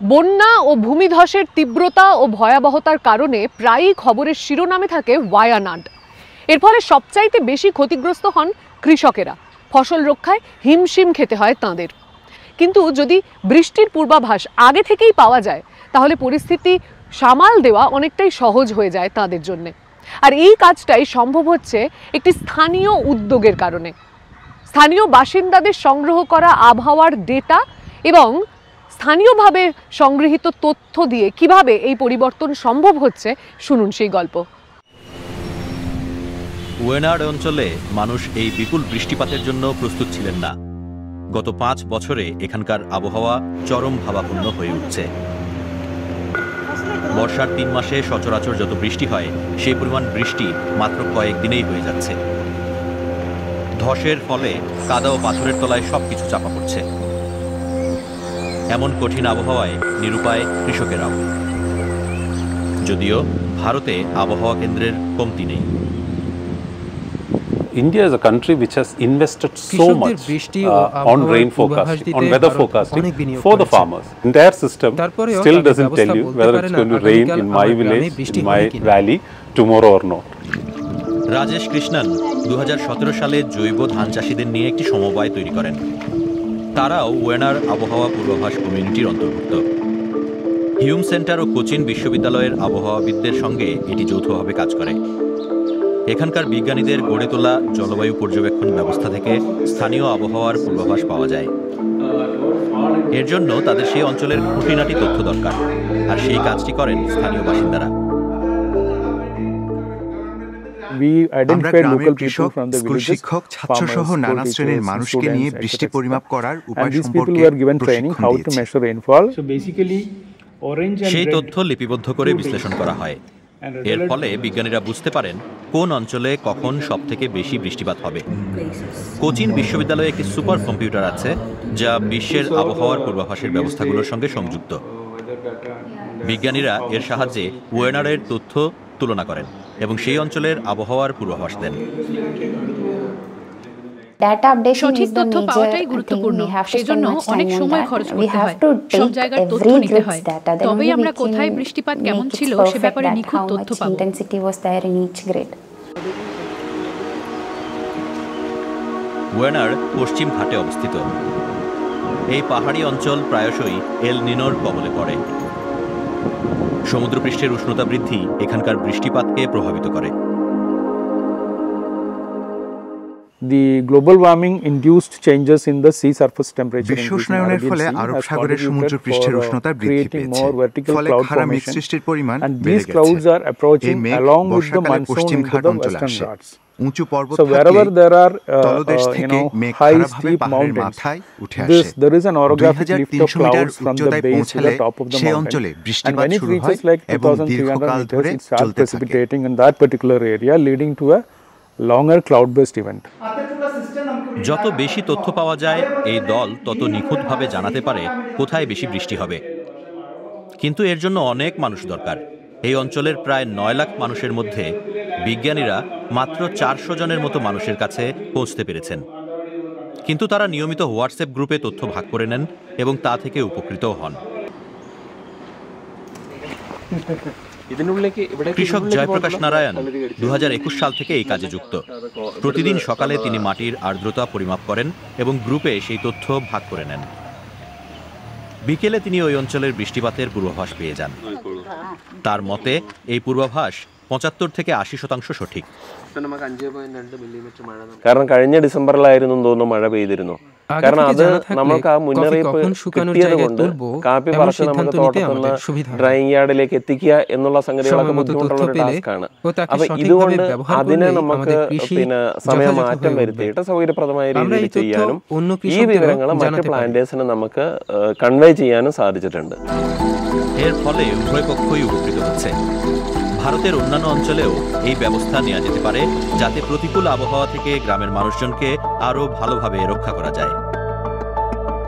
বন্যা ও ভূমিধসের তীব্রতা ও ভয়াবহতার কারণে প্রায়ই খবরের শিরোনামে থাকে ওয়ায়ানাড। এর ফলে সবচাইতে বেশি ক্ষতিগ্রস্ত হন কৃষকেরা। ফসল রক্ষায় হিমশিম খেতে হয় তাঁদের। কিন্তু যদি বৃষ্টির পূর্বাভাস আগে থেকেই পাওয়া যায় তাহলে পরিস্থিতি সামাল দেওয়া অনেকটাই সহজ হয়ে যায় তাদের জন্য। আর এই কাজটাই সম্ভব হচ্ছে একটি স্থানীয় উদ্যোগের কারণে। স্থানীয় বাসিন্দাদের সংগ্রহ করা আবহাওয়ার ডেটা এবং স্থানীয়ভাবে সংগৃহীত তথ্য দিয়ে কিভাবে এই পরিবর্তন সম্ভব হচ্ছে শুনুন সেই গল্প। ওয়েনাড অঞ্চলে মানুষ এই বিপুল বৃষ্টিপাতের জন্য প্রস্তুত ছিলেন না। গত 5 বছরে এখানকার আবহাওয়া চরম ভাবাপন্ন হয়ে উঠছে। বর্ষার 3 মাসে সচরাচর যত বৃষ্টি হয় সেই পরিমাণ বৃষ্টি মাত্র কয়েকদিনেই হয়ে যাচ্ছে। ধসের ফলে কাদা ও পাথরের তলায় সবকিছু চাপা পড়ছে। এমন কঠিন আবহাওয়ায় নিরুপায় কৃষকেরাও। যদিও ভারতে আবহাওয়া কেন্দ্রের কমতি নেই। India is a country which has invested so much on rain forecasting, on weather forecasting for the farmers. Entire system still doesn't tell you whether it's going to rain in my village, in my valley tomorrow or not. Rajesh Krishnan 2017 সালে জৈব ধান চাষীদের নিয়ে একটি সমবায় তৈরি করেন। তারাও ওয়েনার আবহাওয়া পূর্বাভাস কমিউনিটির অন্তর্ভুক্ত। হিউম সেন্টার ও কোচিন বিশ্ববিদ্যালয়ের আবহাওয়াবিদদের সঙ্গে এটি যৌথভাবে কাজ করে। এখানকার বিজ্ঞানীদের গড়ে তোলা জলবায়ু পর্যবেক্ষণ ব্যবস্থা থেকে স্থানীয় আবহাওয়ার পূর্বাভাস পাওয়া যায়। এর জন্য তাদের সেই অঞ্চলের খুঁটিনাটি তথ্য দরকার, আর সেই কাজটি করেন স্থানীয় বাসিন্দারা। আমরা গ্রামের কৃষক, স্কুল শিক্ষক, ছাত্রসহ নানা শ্রেণীর মানুষকে নিয়ে বৃষ্টি পরিমাপ করার উপায় সম্পর্কে সেই তথ্য লিপিবদ্ধ করে বিশ্লেষণ করা হয়। এর ফলে বিজ্ঞানীরা বুঝতে পারেন কোন অঞ্চলে কখন সবথেকে বেশি বৃষ্টিপাত হবে। কোচিন বিশ্ববিদ্যালয়ে একটি সুপার কম্পিউটার আছে যা বিশ্বের আবহাওয়ার পূর্বাভাসের ব্যবস্থাগুলোর সঙ্গে সংযুক্ত। বিজ্ঞানীরা এর সাহায্যে ওয়েনারের তথ্য তুলনা করেন এবং সেই অঞ্চলের আবহাওয়ার পূর্বাভাস দেন। সঠিক তথ্য পাওয়াটাই গুরুত্বপূর্ণ। সেজন্য অনেক সময় খরচ করতে হয়, সব জায়গার তথ্য নিতে হয়। তবেই আমরা কোথায় বৃষ্টিপাত কেমন ছিল সে ব্যাপারে নিখুঁত তথ্য পাবো। ওয়েনার পশ্চিম ঘাটে অবস্থিত। এই পাহাড়ি অঞ্চল প্রায়শই এল নিনোর কবলে পড়ে। সমুদ্রপৃষ্ঠের উষ্ণতা বৃদ্ধি এখানকার বৃষ্টিপাতকে প্রভাবিত করে। বিশ্ব উষ্ণায়নের ফলে আরব সাগরের সমুদ্র পৃষ্ঠের উষ্ণতা বৃদ্ধি পেয়েছে। ফলে খাড়া মেঘ সৃষ্টির পরিমাণ বেড়ে গেছে। এই মেঘ বর্ষাকালে পশ্চিম ঘাট অঞ্চলে আসে। উঁচু পর্বত থাকলে তলদেশ থেকে মেঘ খাড়াভাবে পাহাড়ের মাথায় উঠে আসে। 2300 মিটার উচ্চতায় পৌঁছালে সেই অঞ্চলে বৃষ্টিপাত শুরু হয় এবং দীর্ঘকাল ধরে চলতে থাকে। যত বেশি তথ্য পাওয়া যায় এই দল তত নিখুঁতভাবে জানাতে পারে কোথায় বেশি বৃষ্টি হবে। কিন্তু এর জন্য অনেক মানুষ দরকার। এই অঞ্চলের প্রায় 9 লাখ মানুষের মধ্যে বিজ্ঞানীরা মাত্র 400 জনের মতো মানুষের কাছে পৌঁছতে পেরেছেন। কিন্তু তারা নিয়মিত হোয়াটসঅ্যাপ গ্রুপে তথ্য ভাগ করে নেন এবং তা থেকে উপকৃতও হন। কৃষক জয়প্রকাশ নারায়ণ 2021 সাল থেকে এই কাজে যুক্ত। প্রতিদিন সকালে তিনি মাটির আর্দ্রতা পরিমাপ করেন এবং গ্রুপে সেই তথ্য ভাগ করে নেন। বিকেলে তিনি ওই অঞ্চলের বৃষ্টিপাতের পূর্বাভাস পেয়ে যান। তার মতে এই পূর্বাভাস 75 থেকে 80% সঠিক। കാരണം കഴിഞ്ഞ ഡിസംബറിലായിരുന്നു തോന്നുന്നു മഴ പെയ്തിരുന്നു. കാരണം അത് നമുക്ക് ആ മുന്നറിയിപ്പ് കിട്ടിയത് കൊണ്ട് കാപ്പി പറിച്ച് നമ്മുടെ തോട്ടത്തിൽ ഡ്രൈയിങ് യാർഡിലേക്ക് എത്തിക്കുക എന്നുള്ള സംഗതികളൊക്കെ ബുദ്ധിമുട്ടുള്ള ഒരു ടാസ്ക്കാണ്. അപ്പൊ ഇതുകൊണ്ട് അതിനെ നമുക്ക് പിന്നെ സമയമാറ്റം വരുത്തിയിട്ട് സൗകര്യപ്രദമായ രീതിയിൽ ചെയ്യാനും ഈ വിവരങ്ങൾ മറ്റ് പ്ലാന്റേഴ്സിന് നമുക്ക് കൺവേ ചെയ്യാനും സാധിച്ചിട്ടുണ്ട്. এর ফলে উভয় পক্ষই উপকৃত হচ্ছে। ভারতের অন্যান্য অঞ্চলেও এই ব্যবস্থা নেওয়া যেতে পারে যাতে প্রতিকূল আবহাওয়া থেকে গ্রামের মানুষজনকে আরও ভালোভাবে রক্ষা করা যায়।